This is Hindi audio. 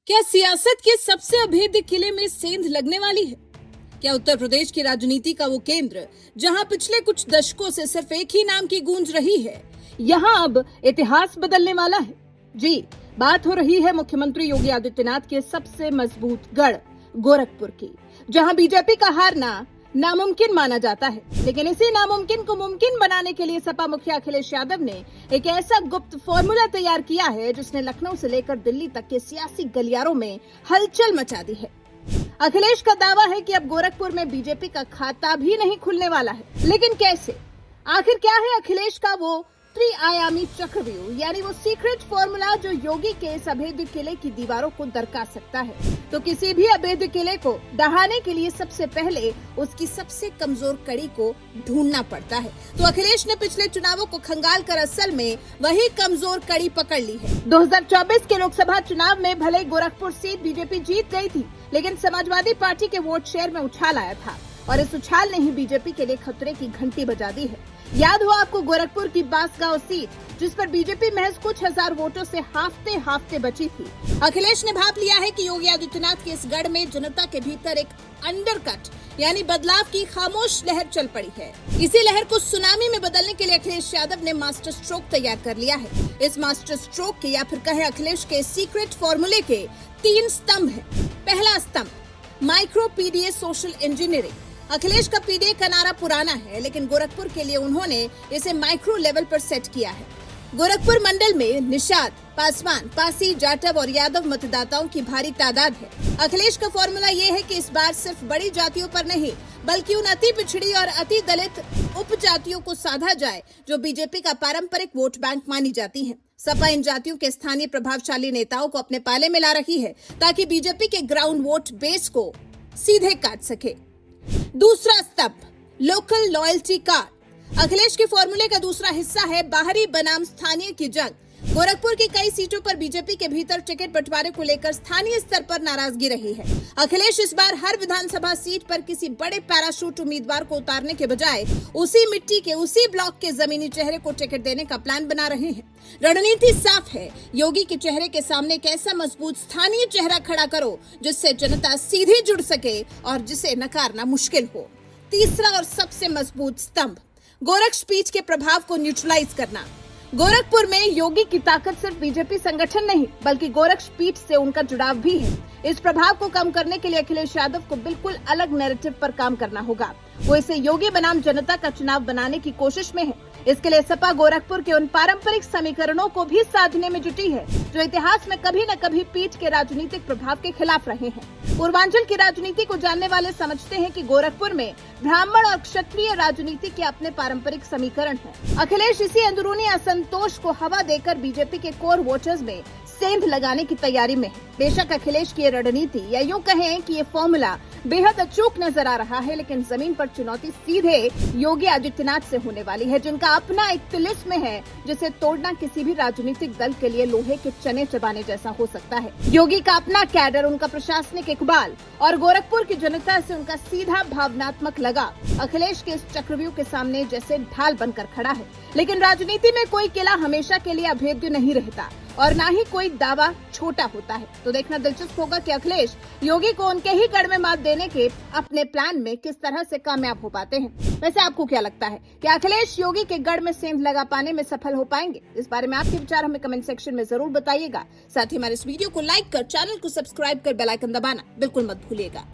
क्या सियासत के सबसे अभेद्य किले में सेंध लगने वाली है? क्या उत्तर प्रदेश की राजनीति का वो केंद्र, जहां पिछले कुछ दशकों से सिर्फ एक ही नाम की गूंज रही है, यहां अब इतिहास बदलने वाला है? जी, बात हो रही है मुख्यमंत्री योगी आदित्यनाथ के सबसे मजबूत गढ़ गोरखपुर की, जहां बीजेपी का हारना नामुमकिन माना जाता है। लेकिन इसी नामुमकिन को मुमकिन बनाने के लिए सपा मुखिया अखिलेश यादव ने एक ऐसा गुप्त फॉर्मूला तैयार किया है जिसने लखनऊ से लेकर दिल्ली तक के सियासी गलियारों में हलचल मचा दी है। अखिलेश का दावा है कि अब गोरखपुर में बीजेपी का खाता भी नहीं खुलने वाला है। लेकिन कैसे? आखिर क्या है अखिलेश का वो त्रिआयामी चक्रव्यूह, यानी वो सीक्रेट फॉर्मूला जो योगी के इस अभेद्य किले की दीवारों को दरका सकता है? तो किसी भी अभेद्य किले को ढहाने के लिए सबसे पहले उसकी सबसे कमजोर कड़ी को ढूंढना पड़ता है। तो अखिलेश ने पिछले चुनावों को खंगाल कर असल में वही कमजोर कड़ी पकड़ ली है। 2024 के लोकसभा चुनाव में भले ही गोरखपुर सीट बीजेपी जीत गई थी, लेकिन समाजवादी पार्टी के वोट शेयर में उछाल आया था और इस उछाल ने ही बीजेपी के लिए खतरे की घंटी बजा दी है। याद हो आपको गोरखपुर की बांसगांव सीट, जिस पर बीजेपी महज कुछ हजार वोटों से हाफते बची थी। अखिलेश ने भाप लिया है कि योगी आदित्यनाथ के इस गढ़ में जनता के भीतर एक अंडरकट यानी बदलाव की खामोश लहर चल पड़ी है। इसी लहर को सुनामी में बदलने के लिए अखिलेश यादव ने मास्टर स्ट्रोक तैयार कर लिया है। इस मास्टर स्ट्रोक के या फिर कहे अखिलेश के सीक्रेट फॉर्मूले के 3 स्तंभ है। पहला स्तंभ, micro PDA social engineering. Akhilesh का पीडीए का नारा पुराना है, लेकिन गोरखपुर के लिए उन्होंने इसे माइक्रो लेवल पर सेट किया है। गोरखपुर मंडल में निषाद, पासवान, पासी, जाटव और यादव मतदाताओं की भारी तादाद है। अखिलेश का फॉर्मूला ये है कि इस बार सिर्फ बड़ी जातियों पर नहीं, बल्कि उन अति पिछड़ी और अति दलित उपजातियों को साधा जाए जो बीजेपी का पारंपरिक वोट बैंक मानी जाती हैं। सपा इन जातियों के स्थानीय प्रभावशाली नेताओं को अपने पाले में ला रही है ताकि बीजेपी के ग्राउंड वोट बेस को सीधे काट सके। दूसरा स्तंभ, लोकल लॉयल्टी कार्ड। अखिलेश के फॉर्मूले का दूसरा हिस्सा है बाहरी बनाम स्थानीय की जंग। गोरखपुर की कई सीटों पर बीजेपी के भीतर टिकट बंटवारे को लेकर स्थानीय स्तर पर नाराजगी रही है। अखिलेश इस बार हर विधानसभा सीट पर किसी बड़े पैराशूट उम्मीदवार को उतारने के बजाय उसी मिट्टी के उसी ब्लॉक के जमीनी चेहरे को टिकट देने का प्लान बना रहे हैं। रणनीति साफ है, योगी के चेहरे के सामने एक ऐसा मजबूत स्थानीय चेहरा खड़ा करो जिससे जनता सीधे जुड़ सके और जिसे नकारना मुश्किल हो। तीसरा और सबसे मजबूत स्तंभ, गोरक्ष पीठ के प्रभाव को न्यूट्रलाइज करना। गोरखपुर में योगी की ताकत सिर्फ बीजेपी संगठन नहीं, बल्कि गोरक्ष पीठ से उनका जुड़ाव भी है। इस प्रभाव को कम करने के लिए अखिलेश यादव को बिल्कुल अलग नैरेटिव पर काम करना होगा। वो इसे योगी बनाम जनता का चुनाव बनाने की कोशिश में है। इसके लिए सपा गोरखपुर के उन पारंपरिक समीकरणों को भी साधने में जुटी है जो इतिहास में कभी न कभी पीठ के राजनीतिक प्रभाव के खिलाफ रहे हैं। पूर्वांचल की राजनीति को जानने वाले समझते हैं कि गोरखपुर में ब्राह्मण और क्षत्रिय राजनीति के अपने पारंपरिक समीकरण हैं। अखिलेश इसी अंदरूनी असंतोष को हवा देकर बीजेपी के कोर वोटर्स में सेंध लगाने की तैयारी में है। बेशक अखिलेश की रणनीति या यूं कहें कि ये फॉर्मूला बेहद अचूक नजर आ रहा है, लेकिन जमीन पर चुनौती सीधे योगी आदित्यनाथ से होने वाली है, जिनका अपना एक तिलिस्म है जिसे तोड़ना किसी भी राजनीतिक दल के लिए लोहे के चने चबाने जैसा हो सकता है। योगी का अपना कैडर, उनका प्रशासनिक इकबाल और गोरखपुर की जनता से उनका सीधा भावनात्मक लगाव अखिलेश के इस चक्रव्यूह के सामने जैसे ढाल बनकर खड़ा है। लेकिन राजनीति में कोई किला हमेशा के लिए अभेद्य नहीं रहता और ना ही कोई दावा छोटा होता है। तो देखना दिलचस्प होगा कि अखिलेश योगी को उनके ही गढ़ में मात देने के अपने प्लान में किस तरह से कामयाब हो पाते हैं। वैसे आपको क्या लगता है कि अखिलेश योगी के गढ़ में सेंध लगा पाने में सफल हो पाएंगे? इस बारे में आपके विचार हमें कमेंट सेक्शन में जरूर बताइएगा। साथ ही हमारे इस वीडियो को लाइक कर, चैनल को सब्सक्राइब कर, बेल आइकन दबाना बिल्कुल मत भूलिएगा।